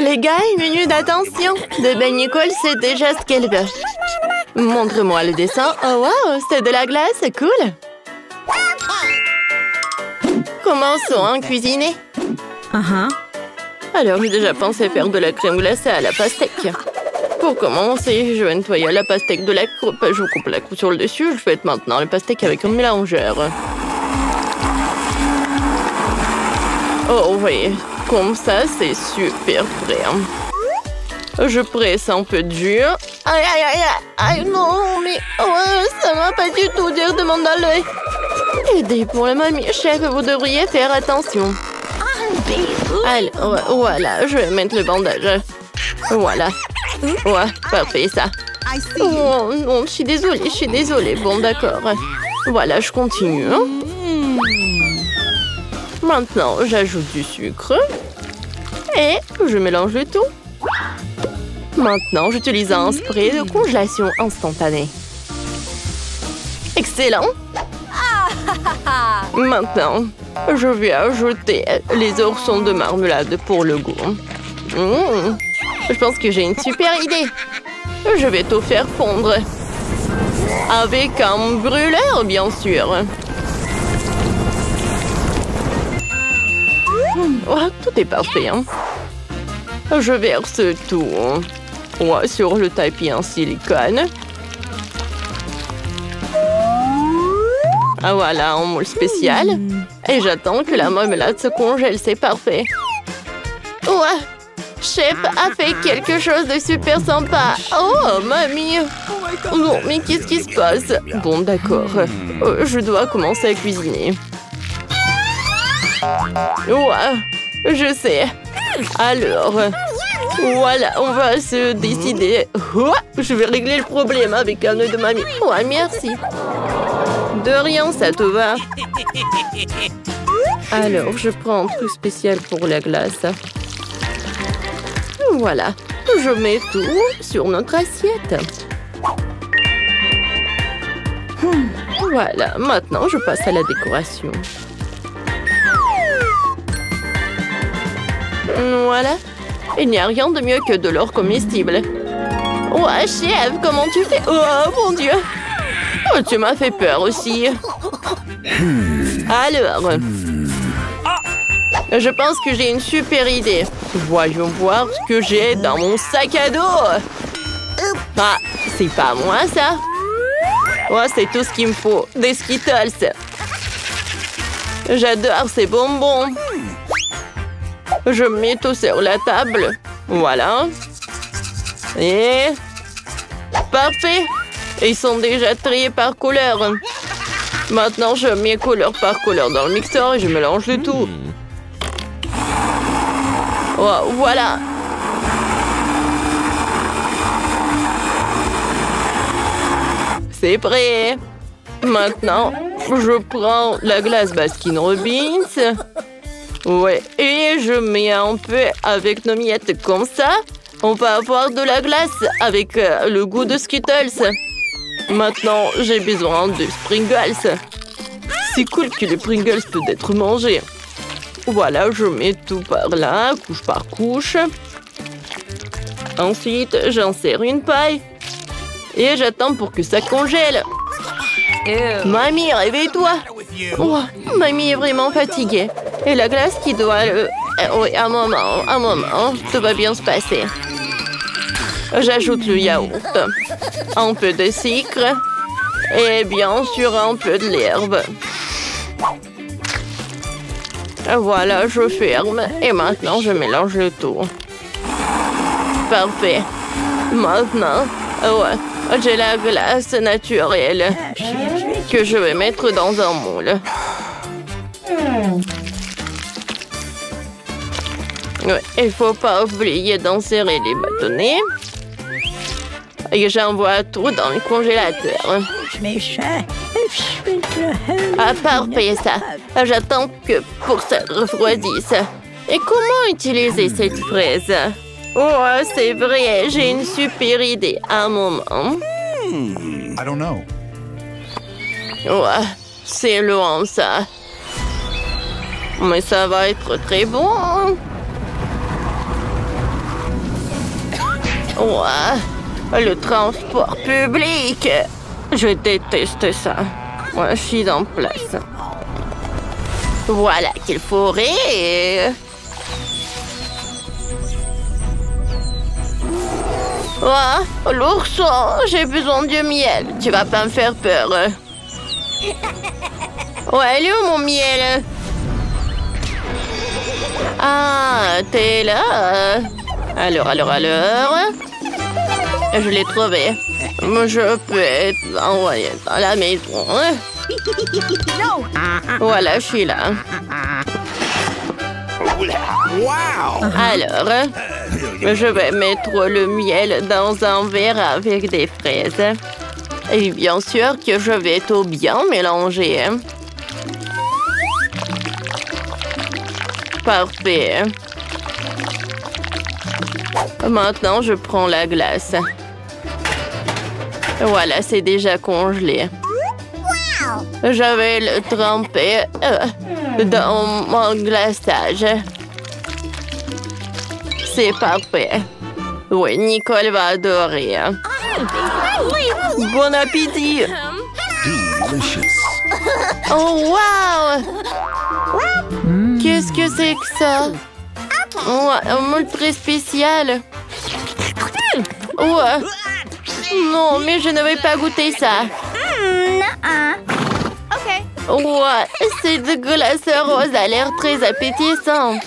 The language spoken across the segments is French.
Les gars, une minute d'attention. De Ben Nicole sait déjà ce qu'elle veut. Montre-moi le dessin. Oh wow, c'est de la glace, c'est cool. Commençons à cuisiner. Alors, j'ai déjà pensé faire de la crème glacée à la pastèque. Pour commencer, je vais nettoyer la pastèque de la coupe. Je coupe la coupe sur le dessus. Je fais maintenant le pastèque avec un mélangeur. Oh oui, comme ça, c'est super frais. Je presse un peu de jus. Aïe, aïe, aïe, aïe, non, mais ça m'a pas du tout dur de m'en aller. Aidez pour la mamie, chef, vous devriez faire attention. Allez, voilà, je vais mettre le bandage. Voilà. Ouais, parfait, ça. Oh non, je suis désolée. Bon, d'accord. Voilà, je continue. Maintenant, j'ajoute du sucre. Et je mélange le tout. Maintenant, j'utilise un spray de congélation instantanée. Excellent! Maintenant, je vais ajouter les oursons de marmelade pour le goût. Je pense que j'ai une super idée. Je vais tout faire fondre. Avec un brûleur, bien sûr. Oh, tout est parfait. Je verse tout sur le tapis en silicone. Voilà, un moule spécial. Et j'attends que la marmelade se congèle, c'est parfait. Ouais, chef a fait quelque chose de super sympa. Oh, mamie. Non, mais qu'est-ce qui se passe? Bon, d'accord. Je dois commencer à cuisiner. Ouais, je sais. Alors, voilà, on va se décider. Je vais régler le problème avec un œuf de mamie. Ouais, merci. De rien, ça te va. Alors, je prends un truc spécial pour la glace. Voilà, je mets tout sur notre assiette. Voilà, maintenant je passe à la décoration. Voilà, il n'y a rien de mieux que de l'or comestible. Ouais, chef, comment tu fais? Oh, mon Dieu! Oh, tu m'as fait peur aussi. Alors, je pense que j'ai une super idée. Voyons voir ce que j'ai dans mon sac à dos. Ah, c'est pas moi, ça. Ouais, c'est tout ce qu'il me faut. Des Skittles. J'adore ces bonbons. Je mets tout sur la table. Voilà. Et... parfait. Ils sont déjà triés par couleur. Maintenant, je mets couleur par couleur dans le mixeur et je mélange le tout. Oh, voilà. C'est prêt. Maintenant, je prends la glace Baskin Robbins. Ouais, et je mets un peu avec nos miettes comme ça. On va avoir de la glace avec le goût de Skittles. Maintenant, j'ai besoin de Pringles. C'est cool que les Pringles peuvent être mangés. Voilà, je mets tout par là, couche par couche. Ensuite, j'insère une paille. Et j'attends pour que ça congèle. Mamie, réveille-toi. Oh, mamie est vraiment fatiguée. Et la glace qui doit... oui, un moment, tout va bien se passer. J'ajoute le yaourt, un peu de sucre et bien sûr un peu de l'herbe. Voilà, je ferme et maintenant je mélange le tout. Parfait. Maintenant, ouais, j'ai la glace naturelle que je vais mettre dans un moule. Ouais, il faut pas oublier d'insérer les bâtonnets. Et j'envoie tout dans le congélateur. Ah, parfait, ça. J'attends que pour ça refroidisse. Et comment utiliser cette fraise? Oh, c'est vrai, j'ai une super idée. Un moment. I don't know. Ouais, c'est loin, ça. Mais ça va être très bon. Ouais, le transport public. Je déteste ça. Moi, je suis en place. Voilà qu'il faut rire. Oh, l'ourson, j'ai besoin de miel. Tu vas pas me faire peur. Ouais, elle est où mon miel? Ah, t'es là? Alors. Je l'ai trouvé. Je peux être envoyé dans la maison. Voilà, je suis là. Alors, je vais mettre le miel dans un verre avec des fraises. Et bien sûr que je vais tout bien mélanger. Parfait. Maintenant, je prends la glace. Voilà, c'est déjà congelé. Je vais le tremper dans mon glaçage. C'est parfait. Oui, Nicole va adorer. Bon appétit! Delicious. Oh, wow! Qu'est-ce que c'est que ça? Un moule très spécial. Ouais. Non, mais je ne vais pas goûter ça. Ouais, cette glace rose a l'air très appétissante.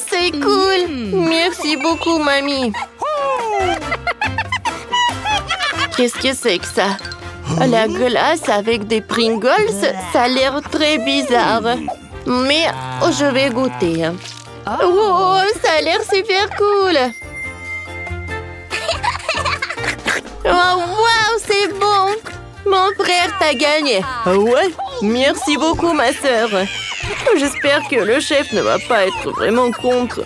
C'est cool. Merci beaucoup, mamie. Qu'est-ce que c'est que ça? La glace avec des Pringles, ça a l'air très bizarre. Mais je vais goûter. Oh, ça a l'air super cool. Oh, wow, c'est bon. Mon frère t'a gagné. Ouais, merci beaucoup, ma sœur. J'espère que le chef ne va pas être vraiment contre.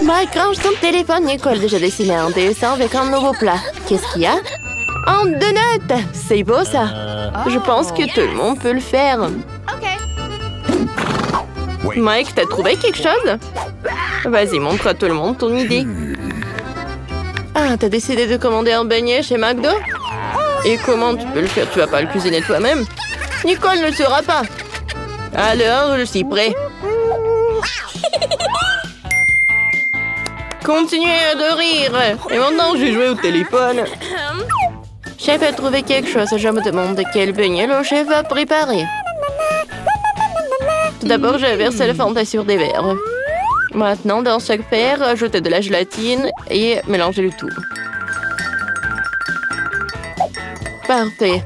Mike, range ton téléphone. Nicole a déjà dessiné un dessin avec un nouveau plat. Qu'est-ce qu'il y a? Un donut. C'est beau, ça. Je pense que tout le monde peut le faire. Mike, t'as trouvé quelque chose? Vas-y, montre à tout le monde ton idée. Ah, t'as décidé de commander un beignet chez McDo? Et comment tu peux le faire? Tu vas pas le cuisiner toi-même? Nicole ne le saura pas. Alors, je suis prêt. Continuez de rire. Et maintenant, j'ai joué au téléphone. Chef a trouvé quelque chose. Je me demande quel beignet le chef va préparer. Tout d'abord, j'ai versé le Fanta sur des verres. Maintenant, dans chaque verre, ajoutez de la gélatine et mélangez le tout. Parfait.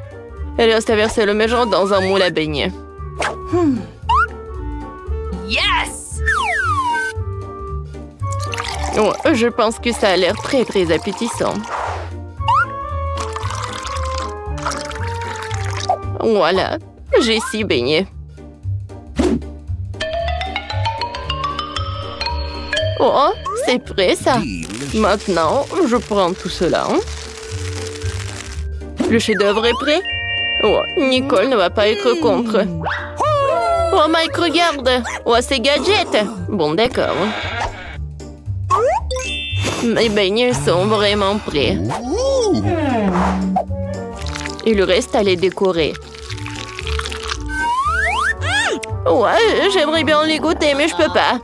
Il reste à verser le mélange dans un moule à beignets. Yes! Oh, je pense que ça a l'air très appétissant. Voilà, j'ai 6 beignets. Oh, c'est prêt ça. Maintenant, je prends tout cela. Le chef-d'œuvre est prêt. Oh, Nicole ne va pas être contre. Oh, Mike, regarde. Oh, c'est gadget. Bon, d'accord. Mes beignets sont vraiment prêts. Il reste à les décorer. Ouais, j'aimerais bien les goûter, mais je peux pas.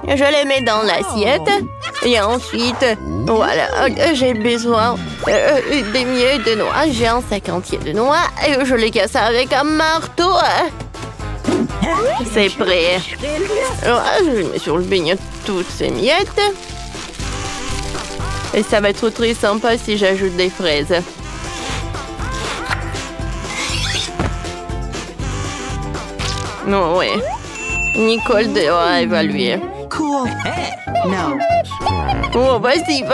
Je les mets dans l'assiette. Et ensuite, voilà, j'ai besoin des milliers de noix. J'ai un 50e de noix et je les casse avec un marteau. C'est prêt. Je mets sur le beignet toutes ces miettes. Et ça va être très sympa si j'ajoute des fraises. Non, ouais. Nicole doit évaluer. Cool. No. Oh, vas-y.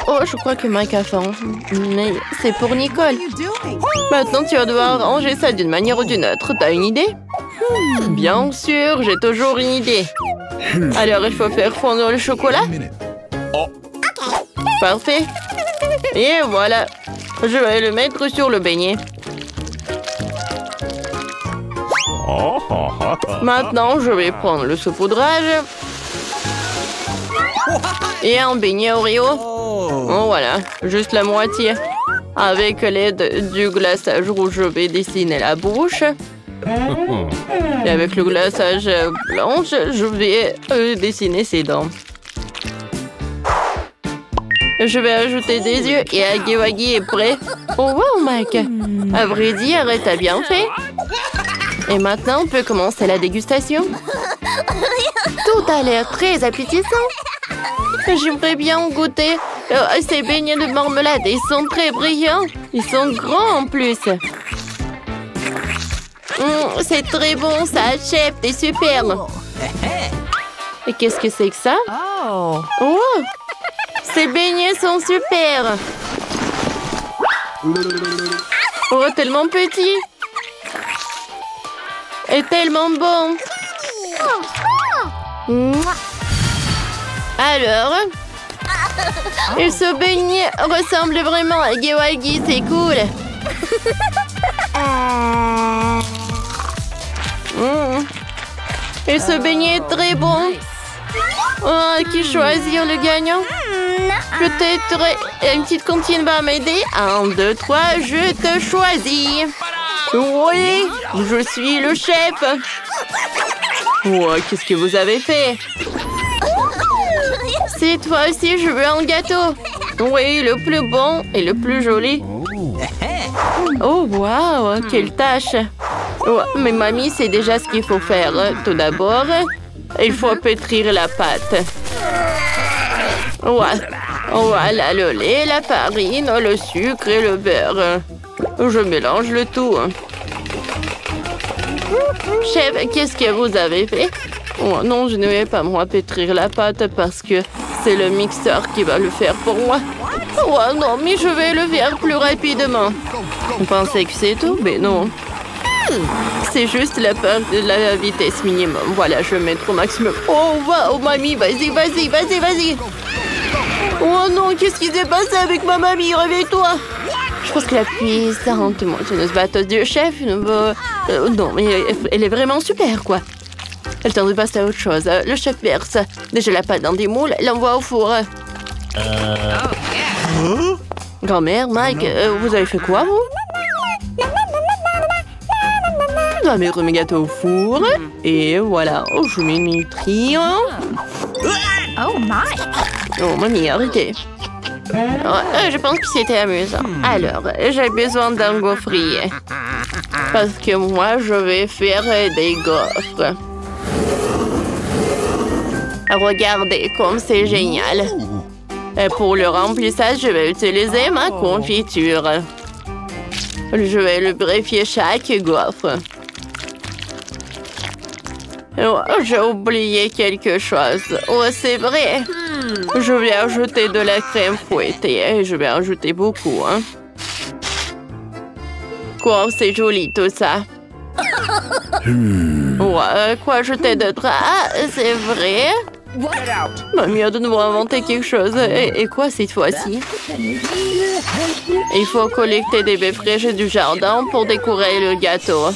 Oh, je crois que Mike a faim. Mais c'est pour Nicole. Maintenant, tu vas devoir ranger ça d'une manière ou d'une autre. T'as une idée? Bien sûr, j'ai toujours une idée. Alors, il faut faire fondre le chocolat. Parfait. Et voilà. Je vais le mettre sur le beignet. Maintenant, je vais prendre le saupoudrage. Et un beignet Oreo. Oh, voilà, juste la moitié. Avec l'aide du glaçage rouge, je vais dessiner la bouche. Et avec le glaçage blanche, je vais dessiner ses dents. Je vais ajouter des yeux et Huggy Wuggy est prêt. Oh wow, Mike! À vrai dire, t'as bien fait. Et maintenant, on peut commencer la dégustation. Tout a l'air très appétissant. J'aimerais bien goûter ces beignets de marmelade. Ils sont très brillants. Ils sont grands en plus. C'est très bon ça, chef. T'es super. Et qu'est-ce que c'est que ça? Oh! Ces beignets sont super. Oh, tellement petit. Et tellement bon. Alors, et ce beignet ressemble vraiment à Huggy Wuggy, c'est cool. Et ce beignet est très bon. Oh, qui choisir le gagnant? Peut-être une petite cantine va m'aider. 1, 2, 3, je te choisis. Oui, je suis le chef. Oh, qu'est-ce que vous avez fait? Cette fois-ci, je veux un gâteau. Oui, le plus bon et le plus joli. Oh, waouh, quelle tâche. Oh, mais mamie sait déjà ce qu'il faut faire. Tout d'abord, il faut pétrir la pâte. Voilà le lait, la farine, le sucre et le beurre. Je mélange le tout. Chef, qu'est-ce que vous avez fait? Oh non, je ne vais pas moi pétrir la pâte parce que c'est le mixeur qui va le faire pour moi. Oh non, mais je vais le faire plus rapidement. Vous pensez que c'est tout? Mais non. C'est juste la vitesse minimum. Voilà, je vais mettre au maximum. Oh, wow, mamie, vas-y, vas-y, vas-y, vas-y. Oh non, qu'est-ce qui s'est passé avec ma mamie? Réveille-toi. Je pense que la puissante moissonneuse batteuse du chef ne veut... non, mais elle est vraiment super, quoi. Elle tente de passer à autre chose. Le chef verse déjà la pâte dans des moules, l'envoie au four. Grand-mère, Mike, vous avez fait quoi, vous? Je dois mettre mes gâteaux au four. Et voilà, je mets mes triants. Oh my! Oh, mamie, arrêtez. Je pense que c'était amusant. Alors, j'ai besoin d'un gaufrier. Parce que moi, je vais faire des gaufres. Regardez comme c'est génial. Et pour le remplissage, je vais utiliser ma confiture. Je vais lubrifier chaque gaufre. Oh, j'ai oublié quelque chose. Oh, c'est vrai. Je vais ajouter de la crème fouettée et je vais ajouter beaucoup. Hein. Quoi, c'est joli tout ça. Quoi ajouter d'autre? Ah, c'est vrai. Mamie a de nouveau inventé quelque chose. Et quoi cette fois-ci? Il faut collecter des baies fraîches du jardin pour décorer le gâteau.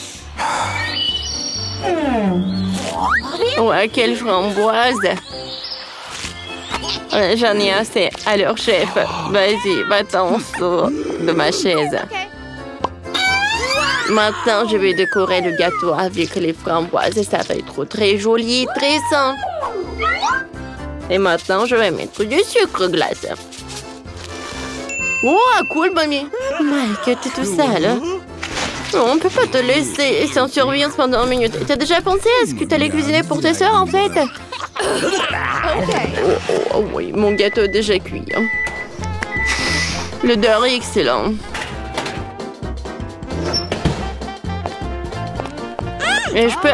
Ouais, quelle framboise! J'en ai assez. Alors, chef, vas-y, va-t'en en dessous de ma chaise. Maintenant, je vais décorer le gâteau avec les framboises. Ça va être très joli, très sain. Et maintenant, je vais mettre du sucre glace. Oh, cool, mamie! Mike, t'es tout sale. On peut pas te laisser sans surveillance pendant 1 minute. T'as déjà pensé à ce que t'allais cuisiner pour tes soeurs, en fait? Oh, oui, mon gâteau est déjà cuit. Hein. L'odeur est excellent. Et je peux...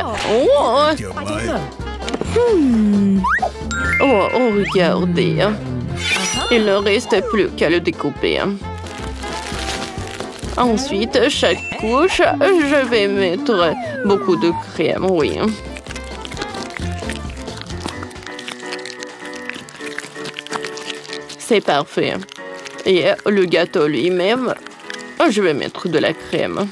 Oh, regardez. Hein. Il ne reste plus qu'à le découper. Hein. Ensuite, chaque couche, je vais mettre beaucoup de crème, oui. C'est parfait. Et le gâteau lui-même, je vais mettre de la crème.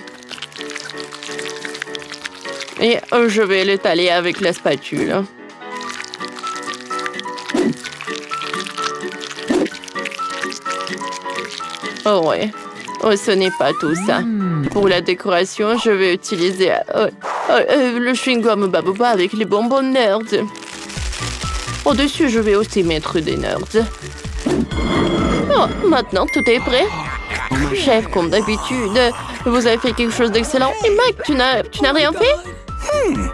Et je vais l'étaler avec la spatule. Oh ouais. Oh, ce n'est pas tout ça. Pour la décoration, je vais utiliser le chewing-gum Baboba avec les bonbons nerds. Au-dessus, je vais aussi mettre des nerds. Oh, maintenant, tout est prêt. Chef, comme d'habitude, vous avez fait quelque chose d'excellent. Et Mike, tu n'as rien fait?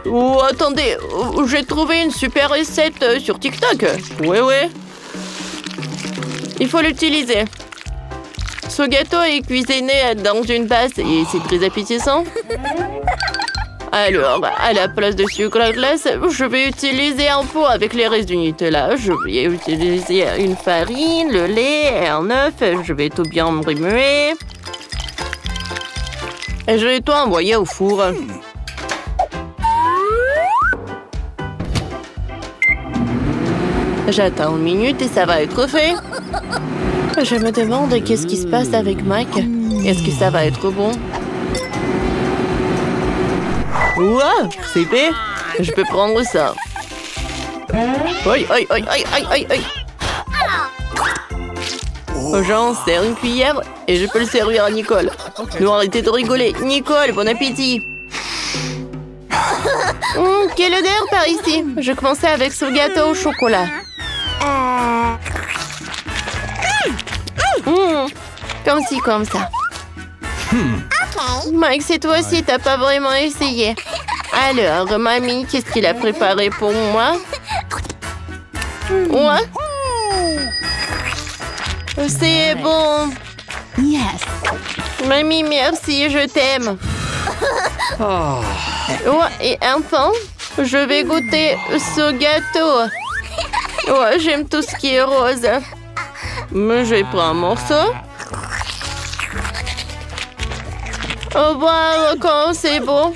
Oh, attendez, j'ai trouvé une super recette sur TikTok. Oui. Il faut l'utiliser. Ce gâteau est cuisiné dans une base et c'est très appétissant. Alors, à la place de sucre à glace, je vais utiliser un pot avec les restes du Nutella. Je vais utiliser une farine, le lait et un œuf. Je vais tout bien remuer. Et je vais tout envoyer au four. J'attends une minute et ça va être fait. Je me demande qu'est-ce qui se passe avec Mike. Est-ce que ça va être bon? Wow, c'est fait. Je peux prendre ça. Aïe. J'en sers une cuillère et je peux le servir à Nicole. Non, arrêtez de rigoler. Nicole, bon appétit. Quelle odeur par ici. Je commençais avec ce gâteau au chocolat. Comme ci, comme ça. Mike, c'est toi aussi, t'as pas vraiment essayé. Alors, mamie, qu'est-ce qu'il a préparé pour moi? Ouais. C'est bon. Yes. Mamie, merci, je t'aime. Ouais, et enfin, je vais goûter ce gâteau. Ouais, j'aime tout ce qui est rose. Mais je vais prendre un morceau. Oh, wow, quand c'est bon.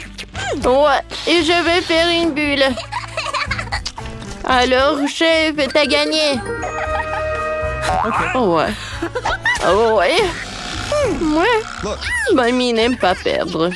Ouais, et je vais faire une bulle. Alors, chef, t'as gagné. Oh, ouais. Oh, ouais. Ouais. Mamie n'aime pas perdre.